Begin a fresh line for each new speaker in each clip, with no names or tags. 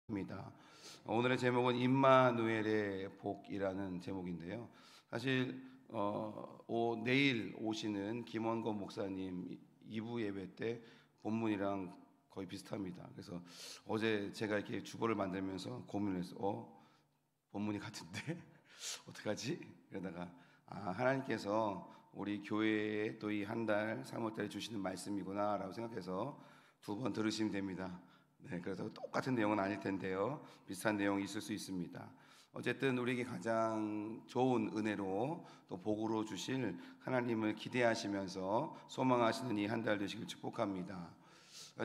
입니다. 오늘의 제목은 임마누엘의 복이라는 제목인데요. 사실 내일 오시는 김원건 목사님 2부 예배 때 본문이랑 거의 비슷합니다. 그래서 어제 제가 이렇게 주보를 만들면서 고민을 했어요. 본문이 같은데 어떡하지? 그러다가 하나님께서 우리 교회에 또 이 한 달 3월달에 주시는 말씀이구나라고 생각해서 2번 들으시면 됩니다. 네, 그래서 똑같은 내용은 아닐 텐데요. 비슷한 내용이 있을 수 있습니다. 어쨌든 우리에게 가장 좋은 은혜로 또 복으로 주실 하나님을 기대하시면서 소망하시는 이 한 달 되시길 축복합니다.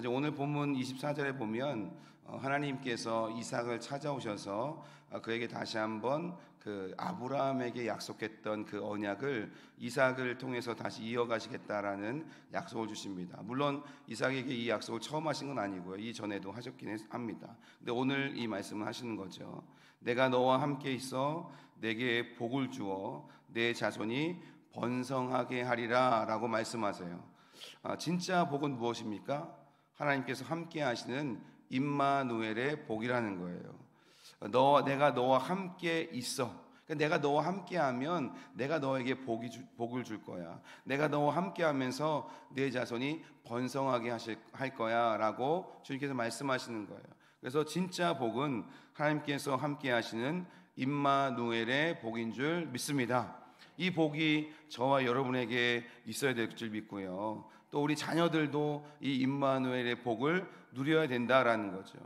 오늘 본문 24절에 보면 하나님께서 이삭을 찾아오셔서 그에게 다시 한번 그 아브라함에게 약속했던 그 언약을 이삭을 통해서 다시 이어가시겠다라는 약속을 주십니다. 물론 이삭에게 이 약속을 처음 하신 건 아니고요. 이전에도 하셨긴 합니다. 근데 오늘 이 말씀을 하시는 거죠. 내가 너와 함께 있어 내게 복을 주어 내 자손이 번성하게 하리라 라고 말씀하세요. 진짜 복은 무엇입니까? 하나님께서 함께 하시는 임마누엘의 복이라는 거예요. 내가 너와 함께 있어. 그러니까 내가 너와 함께하면 내가 너에게 복을 줄 거야. 내가 너와 함께하면서 내 자손이 번성하게 할 거야라고 주님께서 말씀하시는 거예요. 그래서 진짜 복은 하나님께서 함께하시는 임마누엘의 복인 줄 믿습니다. 이 복이 저와 여러분에게 있어야 될 줄 믿고요. 또 우리 자녀들도 이 임마누엘의 복을 누려야 된다라는 거죠.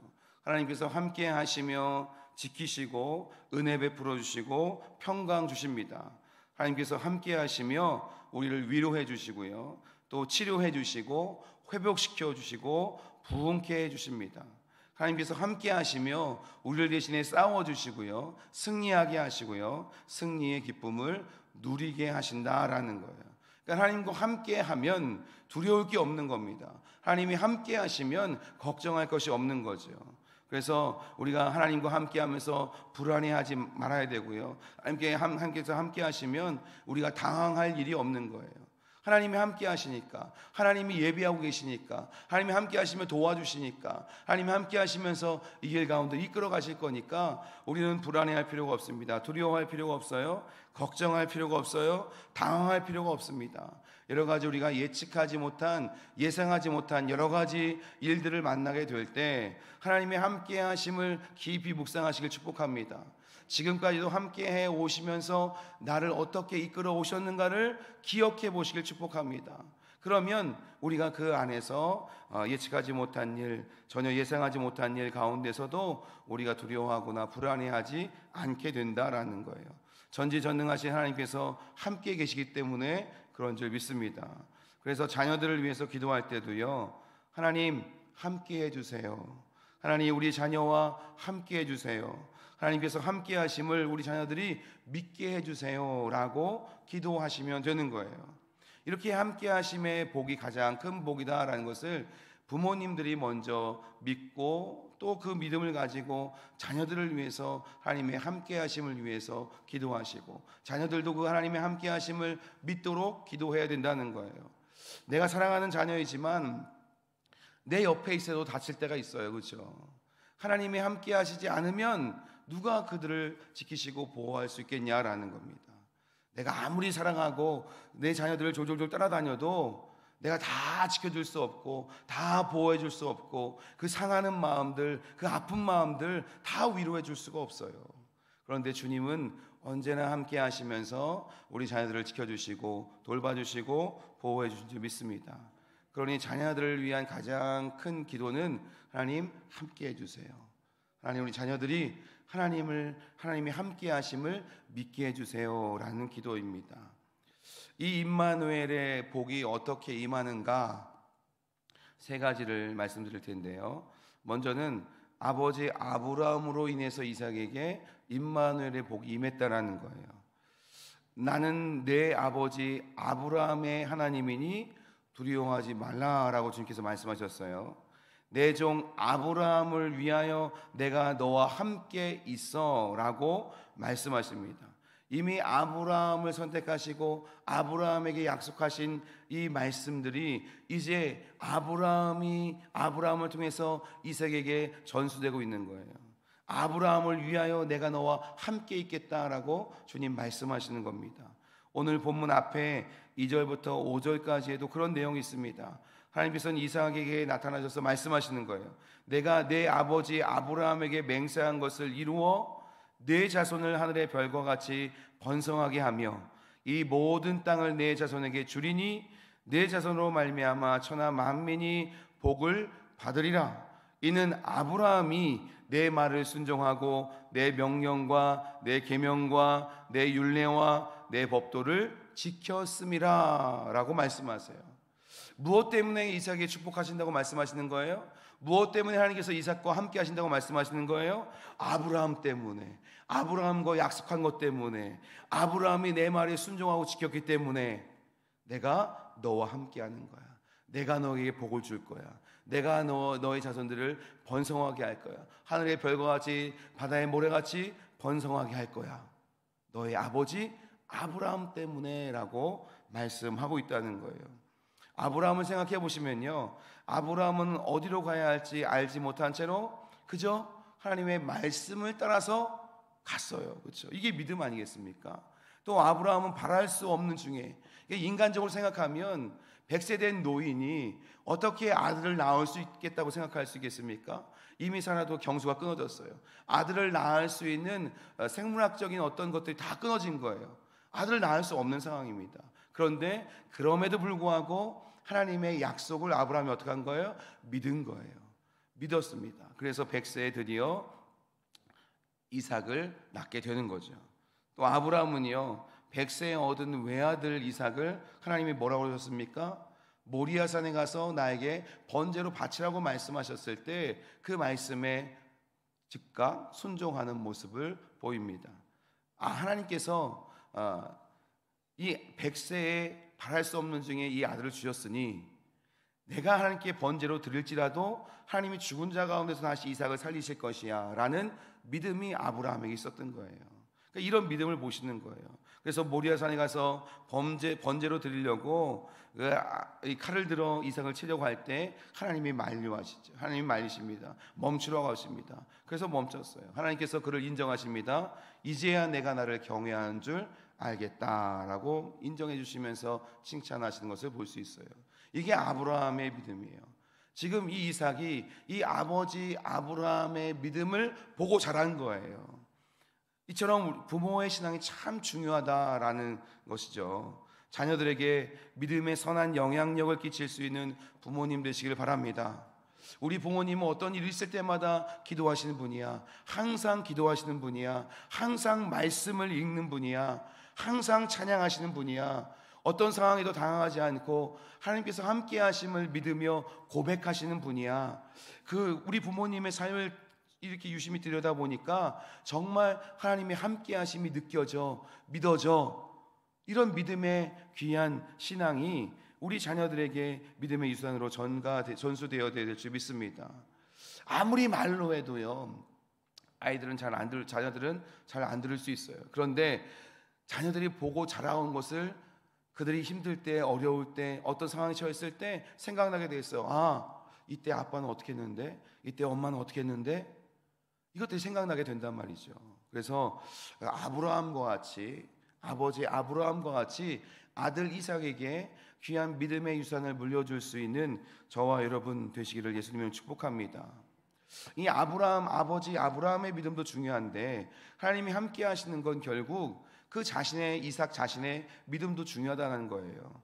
하나님께서 함께 하시며 지키시고 은혜 베풀어 주시고 평강 주십니다. 하나님께서 함께 하시며 우리를 위로해 주시고요. 또 치료해 주시고 회복시켜 주시고 부흥케 해 주십니다. 하나님께서 함께 하시며 우리를 대신에 싸워 주시고요. 승리하게 하시고요. 승리의 기쁨을 누리게 하신다라는 거예요. 그러니까 하나님과 함께 하면 두려울 게 없는 겁니다. 하나님이 함께 하시면 걱정할 것이 없는 거죠. 그래서 우리가 하나님과 함께 하면서 불안해하지 말아야 되고요. 하나님께서 함께 하시면 우리가 당황할 일이 없는 거예요. 하나님이 함께 하시니까, 하나님이 예비하고 계시니까, 하나님이 함께 하시며 도와주시니까, 하나님이 함께 하시면서 이 길 가운데 이끌어 가실 거니까 우리는 불안해할 필요가 없습니다. 두려워할 필요가 없어요. 걱정할 필요가 없어요. 당황할 필요가 없습니다. 여러 가지 우리가 예상하지 못한 여러 가지 일들을 만나게 될 때 하나님의 함께 하심을 깊이 묵상하시길 축복합니다. 지금까지도 함께해 오시면서 나를 어떻게 이끌어 오셨는가를 기억해 보시길 축복합니다. 그러면 우리가 그 안에서 예측하지 못한 일, 전혀 예상하지 못한 일 가운데서도 우리가 두려워하거나 불안해하지 않게 된다라는 거예요. 전지전능하신 하나님께서 함께 계시기 때문에 그런 줄 믿습니다. 그래서 자녀들을 위해서 기도할 때도요, 하나님 함께 해주세요. 하나님 우리 자녀와 함께 해주세요. 하나님께서 함께 하심을 우리 자녀들이 믿게 해주세요 라고 기도하시면 되는 거예요. 이렇게 함께 하심의 복이 가장 큰 복이다라는 것을 부모님들이 먼저 믿고 또 그 믿음을 가지고 자녀들을 위해서 하나님의 함께 하심을 위해서 기도하시고, 자녀들도 그 하나님의 함께 하심을 믿도록 기도해야 된다는 거예요. 내가 사랑하는 자녀이지만 내 옆에 있어도 다칠 때가 있어요. 그렇죠? 하나님이 함께 하시지 않으면 누가 그들을 지키시고 보호할 수 있겠냐라는 겁니다. 내가 아무리 사랑하고 내 자녀들을 졸졸졸 따라다녀도 내가 다 지켜줄 수 없고 다 보호해 줄 수 없고 그 상하는 마음들, 그 아픈 마음들 다 위로해 줄 수가 없어요. 그런데 주님은 언제나 함께 하시면서 우리 자녀들을 지켜주시고 돌봐주시고 보호해 주신 줄 믿습니다. 그러니 자녀들을 위한 가장 큰 기도는 하나님 함께 해주세요. 하나님 우리 자녀들이 하나님이 함께 하심을 믿게 해주세요 라는 기도입니다. 이 임마누엘의 복이 어떻게 임하는가, 세 가지를 말씀드릴 텐데요. 먼저는 아버지 아브라함으로 인해서 이삭에게 임마누엘의 복이 임했다라는 거예요. 나는 내 아버지 아브라함의 하나님이니 두려워하지 말라라고 주님께서 말씀하셨어요. 내 종 아브라함을 위하여 내가 너와 함께 있어 라고 말씀하십니다. 이미 아브라함을 선택하시고 아브라함에게 약속하신 이 말씀들이 이제 아브라함을 통해서 이삭에게 전수되고 있는 거예요. 아브라함을 위하여 내가 너와 함께 있겠다라고 주님 말씀하시는 겁니다. 오늘 본문 앞에 2절부터 5절까지에도 그런 내용이 있습니다. 하나님께서는 이삭에게 나타나셔서 말씀하시는 거예요. 내가 내 아버지 아브라함에게 맹세한 것을 이루어 내 자손을 하늘의 별과 같이 번성하게 하며 이 모든 땅을 내 자손에게 주리니 내 자손으로 말미암아 천하 만민이 복을 받으리라. 이는 아브라함이 내 말을 순종하고 내 명령과 내 계명과 내 율례와 내 법도를 지켰음이라 라고 말씀하세요. 무엇 때문에 이삭에게 축복하신다고 말씀하시는 거예요? 무엇 때문에 하나님께서 이삭과 함께 하신다고 말씀하시는 거예요? 아브라함 때문에, 아브라함과 약속한 것 때문에, 아브라함이 내 말에 순종하고 지켰기 때문에 내가 너와 함께 하는 거야. 내가 너에게 복을 줄 거야. 내가 너의 자손들을 번성하게 할 거야. 하늘의 별과 같이 바다의 모래같이 번성하게 할 거야. 너의 아버지 아브라함 때문에 라고 말씀하고 있다는 거예요. 아브라함을 생각해 보시면요, 아브라함은 어디로 가야 할지 알지 못한 채로 그저 하나님의 말씀을 따라서 갔어요. 그렇죠? 이게 믿음 아니겠습니까? 또 아브라함은 바랄 수 없는 중에, 인간적으로 생각하면 100세 된 노인이 어떻게 아들을 낳을 수 있겠다고 생각할 수 있겠습니까? 이미 살아도 경수가 끊어졌어요. 아들을 낳을 수 있는 생물학적인 어떤 것들이 다 끊어진 거예요. 아들을 낳을 수 없는 상황입니다. 그런데 그럼에도 불구하고 하나님의 약속을 아브라함이 어떻게 한 거예요? 믿은 거예요. 믿었습니다. 그래서 100세에 드디어 이삭을 낳게 되는 거죠. 또 아브라함은요, 100세에 얻은 외아들 이삭을 하나님이 뭐라고 그러셨습니까? 모리아산에 가서 나에게 번제로 바치라고 말씀하셨을 때 그 말씀에 즉각 순종하는 모습을 보입니다. 하나님께서 이 100세에 바랄 수 없는 중에 이 아들을 주셨으니 내가 하나님께 번제로 드릴지라도 하나님이 죽은 자 가운데서 다시 이삭을 살리실 것이야 라는 믿음이 아브라함에게 있었던 거예요. 그러니까 이런 믿음을 보시는 거예요. 그래서 모리아산에 가서 번제로 드리려고 이 칼을 들어 이삭을 치려고 할 때 하나님이 만류하시죠. 하나님이 말리십니다. 멈추라고 하십니다. 그래서 멈췄어요. 하나님께서 그를 인정하십니다. 이제야 내가 나를 경외하는 줄 알겠다라고 인정해 주시면서 칭찬하시는 것을 볼 수 있어요. 이게 아브라함의 믿음이에요. 지금 이 이삭이 이 아버지 아브라함의 믿음을 보고 자란 거예요. 이처럼 부모의 신앙이 참 중요하다라는 것이죠. 자녀들에게 믿음의 선한 영향력을 끼칠 수 있는 부모님 되시길 바랍니다. 우리 부모님은 어떤 일이 있을 때마다 기도하시는 분이야. 항상 기도하시는 분이야. 항상 말씀을 읽는 분이야. 항상 찬양하시는 분이야. 어떤 상황에도 당황하지 않고 하나님께서 함께 하심을 믿으며 고백하시는 분이야. 우리 부모님의 삶을 이렇게 유심히 들여다보니까 정말 하나님의 함께 하심이 느껴져, 믿어져. 이런 믿음의 귀한 신앙이 우리 자녀들에게 믿음의 유산으로 전수되어야 될 줄 믿습니다. 아무리 말로 해도요, 자녀들은 잘 안 들을 수 있어요. 그런데 자녀들이 보고 자라온 것을 그들이 힘들 때, 어려울 때, 어떤 상황에 처했을 때 생각나게 돼 있어요. 이때 아빠는 어떻게 했는데, 이때 엄마는 어떻게 했는데, 이것들이 생각나게 된단 말이죠. 그래서 아브라함과 같이, 아버지 아브라함과 같이 아들 이삭에게 귀한 믿음의 유산을 물려줄 수 있는 저와 여러분 되시기를 예수님을 축복합니다. 이 아버지 아브라함의 믿음도 중요한데 하나님이 함께 하시는 건 결국 그 이삭 자신의 믿음도 중요하다는 거예요.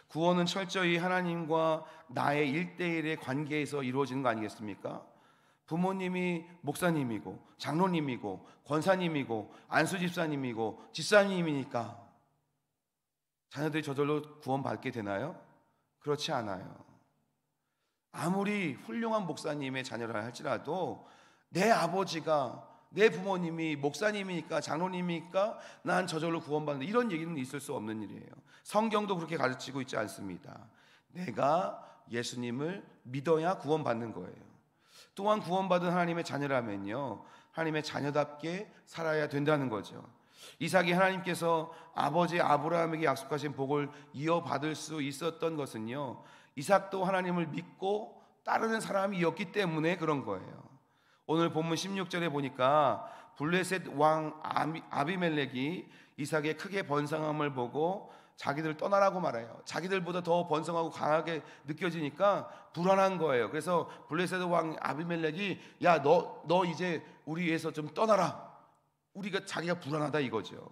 구원은 철저히 하나님과 나의 1대1의 관계에서 이루어지는 거 아니겠습니까? 부모님이 목사님이고 장로님이고 권사님이고 안수집사님이고 집사님이니까 자녀들이 저절로 구원받게 되나요? 그렇지 않아요. 아무리 훌륭한 목사님의 자녀라 할지라도 내 아버지가, 내 부모님이 목사님이니까 장로님이니까 난 저절로 구원받는다, 이런 얘기는 있을 수 없는 일이에요. 성경도 그렇게 가르치고 있지 않습니다. 내가 예수님을 믿어야 구원받는 거예요. 또한 구원받은 하나님의 자녀라면요, 하나님의 자녀답게 살아야 된다는 거죠. 이삭이 하나님께서 아버지 아브라함에게 약속하신 복을 이어받을 수 있었던 것은요, 이삭도 하나님을 믿고 따르는 사람이었기 때문에 그런 거예요. 오늘 본문 16절에 보니까 블레셋 왕 아비멜렉이 이삭의 크게 번성함을 보고 자기들 떠나라고 말해요. 자기들보다 더 번성하고 강하게 느껴지니까 불안한 거예요. 그래서 블레셋 왕 아비멜렉이 야, 너 이제 우리 위해서 좀 떠나라. 자기가 불안하다 이거죠.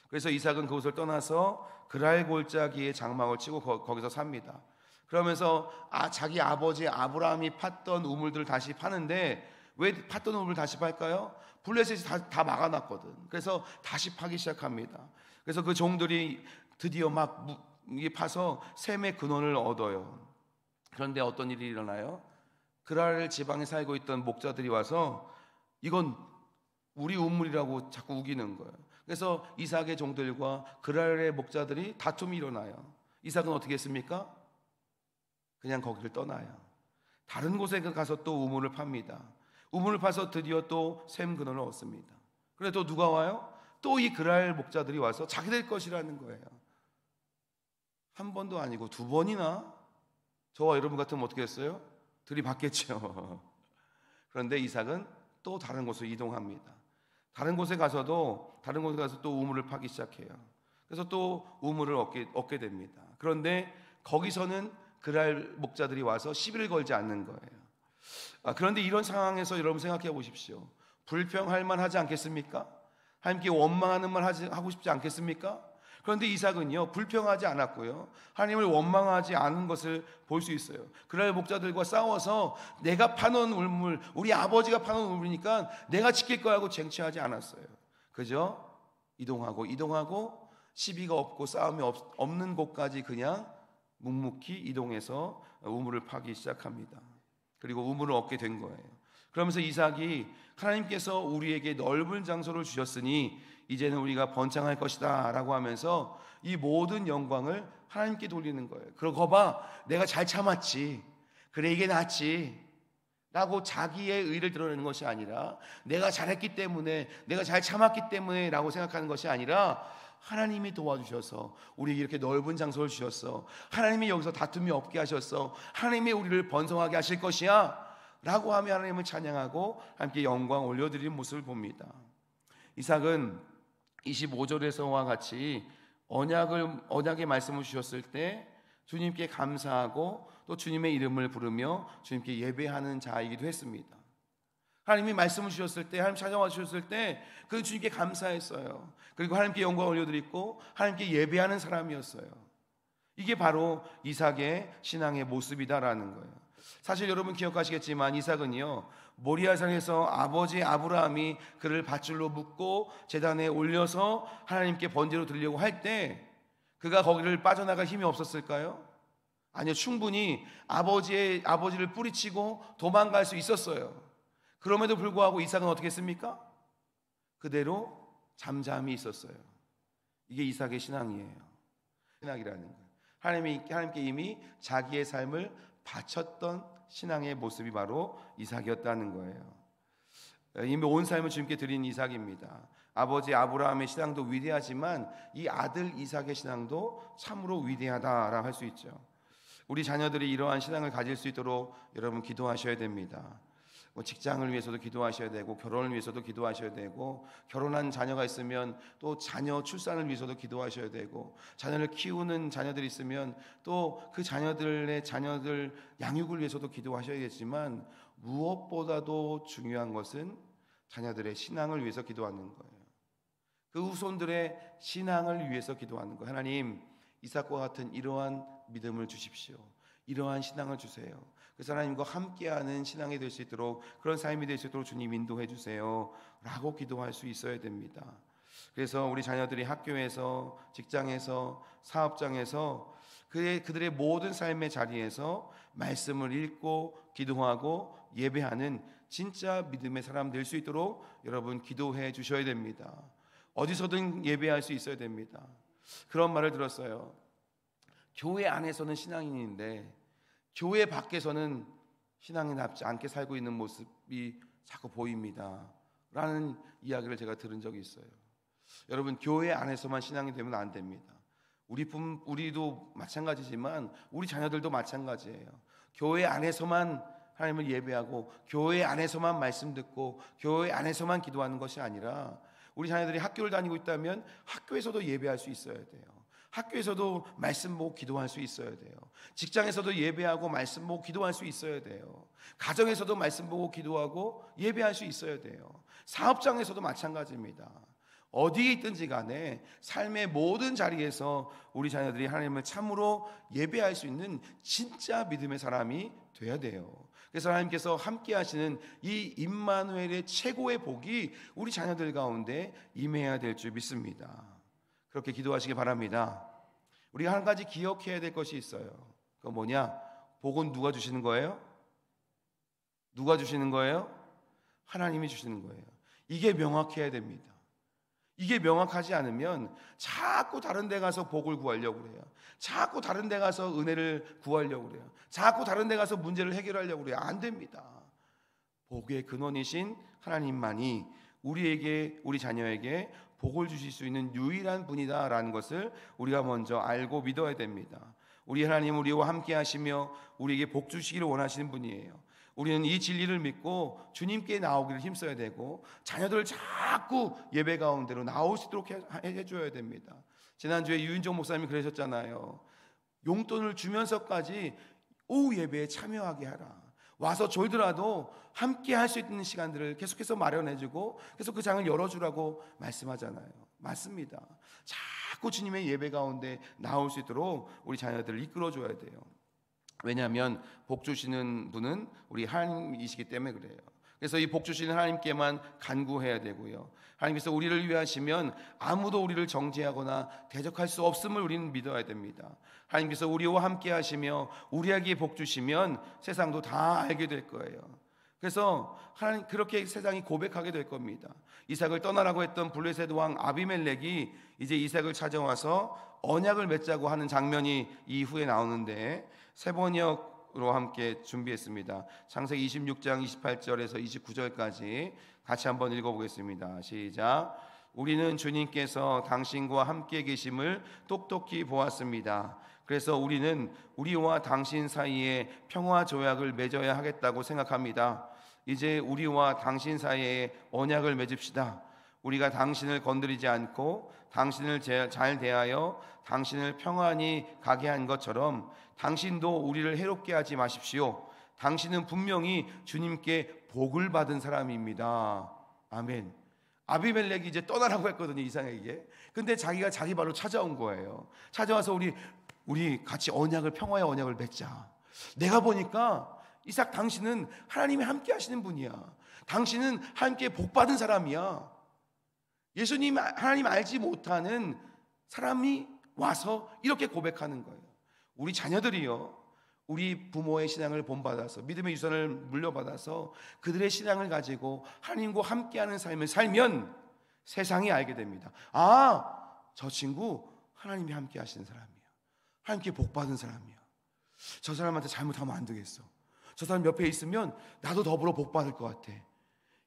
그래서 이삭은 그곳을 떠나서 그랄 골짜기에 장막을 치고 거기서 삽니다. 그러면서 자기 아버지 아브라함이 팠던 우물들을 다시 파는데, 왜 팠던 우물을 다시 팔까요? 블레셋이 다 막아놨거든. 그래서 다시 파기 시작합니다. 그래서 그 종들이 드디어 막 파서 샘의 근원을 얻어요. 그런데 어떤 일이 일어나요? 그랄 지방에 살고 있던 목자들이 와서 이건 우리 우물이라고 자꾸 우기는 거예요. 그래서 이삭의 종들과 그랄의 목자들이 다툼이 일어나요. 이삭은 어떻게 했습니까? 그냥 거기를 떠나요. 다른 곳에 가서 또 우물을 팝니다. 우물을 파서 드디어 또 샘 근원을 얻습니다. 그런데 또 누가 와요? 또 이 그랄 목자들이 와서 자기들 것이라는 거예요. 한 번도 아니고 두 번이나. 저와 여러분 같으면 어떻게 했어요? 들이받겠죠. 그런데 이삭은 또 다른 곳으로 이동합니다. 다른 곳에 가서 또 우물을 파기 시작해요. 그래서 또 우물을 얻게 됩니다. 그런데 거기서는 그랄 목자들이 와서 시비를 걸지 않는 거예요. 그런데 이런 상황에서 여러분 생각해 보십시오. 불평할 만하지 않겠습니까? 하나님께 원망하는 말 하고 싶지 않겠습니까? 그런데 이삭은요, 불평하지 않았고요, 하나님을 원망하지 않은 것을 볼 수 있어요. 그랄 목자들과 싸워서 내가 파놓은 우물, 우리 아버지가 파놓은 우물이니까 내가 지킬 거라고 쟁취하지 않았어요. 그죠? 이동하고 시비가 없고 싸움이 없는 곳까지 그냥 묵묵히 이동해서 우물을 파기 시작합니다. 그리고 우물을 얻게 된 거예요. 그러면서 이삭이 하나님께서 우리에게 넓은 장소를 주셨으니 이제는 우리가 번창할 것이다 라고 하면서 이 모든 영광을 하나님께 돌리는 거예요. 그러고 봐, 내가 잘 참았지, 그래 이게 낫지 라고 자기의 의를 드러내는 것이 아니라, 내가 잘했기 때문에, 내가 잘 참았기 때문에 라고 생각하는 것이 아니라, 하나님이 도와주셔서 우리에게 이렇게 넓은 장소를 주셨어, 하나님이 여기서 다툼이 없게 하셨어, 하나님이 우리를 번성하게 하실 것이야 라고 하며 하나님을 찬양하고 함께 영광 올려드리는 모습을 봅니다. 이삭은 25절에서와 같이 언약의 말씀을 주셨을 때 주님께 감사하고 또 주님의 이름을 부르며 주님께 예배하는 자이기도 했습니다. 하나님이 말씀을 주셨을 때, 하나님 찾아와 주셨을 때 그는 주님께 감사했어요. 그리고 하나님께 영광을 올려드리고 하나님께 예배하는 사람이었어요. 이게 바로 이삭의 신앙의 모습이다라는 거예요. 사실 여러분 기억하시겠지만 이삭은요, 모리아산에서 아버지 아브라함이 그를 밧줄로 묶고 제단에 올려서 하나님께 번제로 드리려고 할 때 그가 거기를 빠져나갈 힘이 없었을까요? 아니요, 충분히 아버지를 뿌리치고 도망갈 수 있었어요. 그럼에도 불구하고 이삭은 어떻게 했습니까? 그대로 잠잠히 있었어요. 이게 이삭의 신앙이에요. 신앙이라는 거예요. 하나님께 이미 자기의 삶을 바쳤던 신앙의 모습이 바로 이삭이었다는 거예요. 이미 온 삶을 주님께 드린 이삭입니다. 아버지 아브라함의 신앙도 위대하지만 이 아들 이삭의 신앙도 참으로 위대하다라고 할 수 있죠. 우리 자녀들이 이러한 신앙을 가질 수 있도록 여러분 기도하셔야 됩니다. 직장을 위해서도 기도하셔야 되고, 결혼을 위해서도 기도하셔야 되고, 결혼한 자녀가 있으면 또 자녀 출산을 위해서도 기도하셔야 되고, 자녀를 키우는 자녀들이 있으면 또 그 자녀들 양육을 위해서도 기도하셔야겠지만, 무엇보다도 중요한 것은 자녀들의 신앙을 위해서 기도하는 거예요. 그 후손들의 신앙을 위해서 기도하는 거예요. 하나님, 이삭과 같은 이러한 믿음을 주십시오. 이러한 신앙을 주세요. 그래서 하나님과 함께하는 신앙이 될 수 있도록, 그런 삶이 될 수 있도록 주님 인도해 주세요 라고 기도할 수 있어야 됩니다. 그래서 우리 자녀들이 학교에서, 직장에서, 사업장에서 그들의 모든 삶의 자리에서 말씀을 읽고 기도하고 예배하는 진짜 믿음의 사람 될 수 있도록 여러분 기도해 주셔야 됩니다. 어디서든 예배할 수 있어야 됩니다. 그런 말을 들었어요. 교회 안에서는 신앙인인데 교회 밖에서는 신앙이 납지 않게 살고 있는 모습이 자꾸 보입니다 라는 이야기를 제가 들은 적이 있어요. 여러분, 교회 안에서만 신앙이 되면 안 됩니다. 우리도 마찬가지지만 우리 자녀들도 마찬가지예요. 교회 안에서만 하나님을 예배하고 교회 안에서만 말씀 듣고 교회 안에서만 기도하는 것이 아니라 우리 자녀들이 학교를 다니고 있다면 학교에서도 예배할 수 있어야 돼요. 학교에서도 말씀 보고 기도할 수 있어야 돼요. 직장에서도 예배하고 말씀 보고 기도할 수 있어야 돼요. 가정에서도 말씀 보고 기도하고 예배할 수 있어야 돼요. 사업장에서도 마찬가지입니다. 어디에 있든지 간에 삶의 모든 자리에서 우리 자녀들이 하나님을 참으로 예배할 수 있는 진짜 믿음의 사람이 돼야 돼요. 그래서 하나님께서 함께 하시는 이 임마누엘의 최고의 복이 우리 자녀들 가운데 임해야 될 줄 믿습니다. 그렇게 기도하시기 바랍니다. 우리가 한 가지 기억해야 될 것이 있어요. 그건 뭐냐? 복은 누가 주시는 거예요? 누가 주시는 거예요? 하나님이 주시는 거예요. 이게 명확해야 됩니다. 이게 명확하지 않으면 자꾸 다른 데 가서 복을 구하려고 그래요. 자꾸 다른 데 가서 은혜를 구하려고 그래요. 자꾸 다른 데 가서 문제를 해결하려고 그래요. 안 됩니다. 복의 근원이신 하나님만이 우리 자녀에게 복을 주실 수 있는 유일한 분이다라는 것을 우리가 먼저 알고 믿어야 됩니다. 우리 하나님 우리와 함께 하시며 우리에게 복 주시기를 원하시는 분이에요. 우리는 이 진리를 믿고 주님께 나오기를 힘써야 되고 자녀들을 자꾸 예배 가운데로 나올 수 있도록 해줘야 됩니다. 지난주에 유인종 목사님이 그러셨잖아요. 용돈을 주면서까지 오후 예배에 참여하게 하라. 와서 졸더라도 함께 할 수 있는 시간들을 계속해서 마련해주고 계속 그 장을 열어주라고 말씀하잖아요. 맞습니다. 자꾸 주님의 예배 가운데 나올 수 있도록 우리 자녀들을 이끌어줘야 돼요. 왜냐하면 복 주시는 분은 우리 하나님이시기 때문에 그래요. 그래서 이 복 주시는 하나님께만 간구해야 되고요. 하나님께서 우리를 위하시면 아무도 우리를 정죄하거나 대적할 수 없음을 우리는 믿어야 됩니다. 하나님께서 우리와 함께 하시며 우리에게 복 주시면 세상도 다 알게 될 거예요. 그래서 하나님 그렇게 세상이 고백하게 될 겁니다. 이삭을 떠나라고 했던 블레셋 왕 아비멜렉이 이제 이삭을 찾아와서 언약을 맺자고 하는 장면이 이후에 나오는데 세 번역으로 함께 준비했습니다. 창세기 26장 28절에서 29절까지 같이 한번 읽어보겠습니다. 시작. 우리는 주님께서 당신과 함께 계심을 똑똑히 보았습니다. 그래서 우리는 우리와 당신 사이에 평화 조약을 맺어야 하겠다고 생각합니다. 이제 우리와 당신 사이에 언약을 맺읍시다. 우리가 당신을 건드리지 않고 당신을 잘 대하여 당신을 평안히 가게 한 것처럼 당신도 우리를 해롭게 하지 마십시오. 당신은 분명히 주님께 복을 받은 사람입니다. 아멘. 아비멜렉이 이제 떠나라고 했거든요, 이삭에게. 근데 자기가 자기 발로 찾아온 거예요. 찾아와서 우리 같이 평화의 언약을 맺자. 내가 보니까 이삭 당신은 하나님이 함께 하시는 분이야. 당신은 하나님께 복 받은 사람이야. 예수님 하나님 알지 못하는 사람이 와서 이렇게 고백하는 거예요. 우리 자녀들이요, 우리 부모의 신앙을 본받아서 믿음의 유산을 물려받아서 그들의 신앙을 가지고 하나님과 함께하는 삶을 살면 세상이 알게 됩니다. 아, 저 친구 하나님이 함께 하시는 사람이야. 하나님께 복 받은 사람이야. 저 사람한테 잘못하면 안 되겠어. 저 사람 옆에 있으면 나도 더불어 복 받을 것 같아.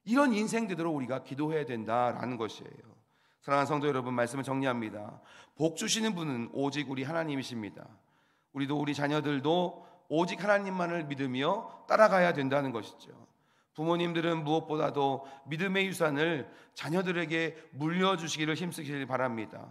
이런 인생 되도록 우리가 기도해야 된다라는 것이에요. 사랑하는 성도 여러분, 말씀을 정리합니다. 복 주시는 분은 오직 우리 하나님이십니다. 우리도 우리 자녀들도 오직 하나님만을 믿으며 따라가야 된다는 것이죠. 부모님들은 무엇보다도 믿음의 유산을 자녀들에게 물려주시기를 힘쓰시길 바랍니다.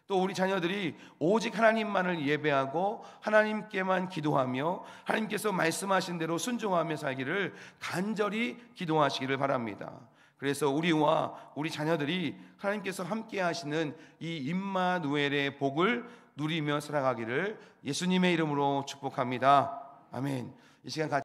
또 우리 자녀들이 오직 하나님만을 예배하고 하나님께만 기도하며 하나님께서 말씀하신 대로 순종하며 살기를 간절히 기도하시기를 바랍니다. 그래서 우리와 우리 자녀들이 하나님께서 함께 하시는 이 임마누엘의 복을 누리며 살아가기를 예수님의 이름으로 축복합니다. 아멘. 이 시간 같이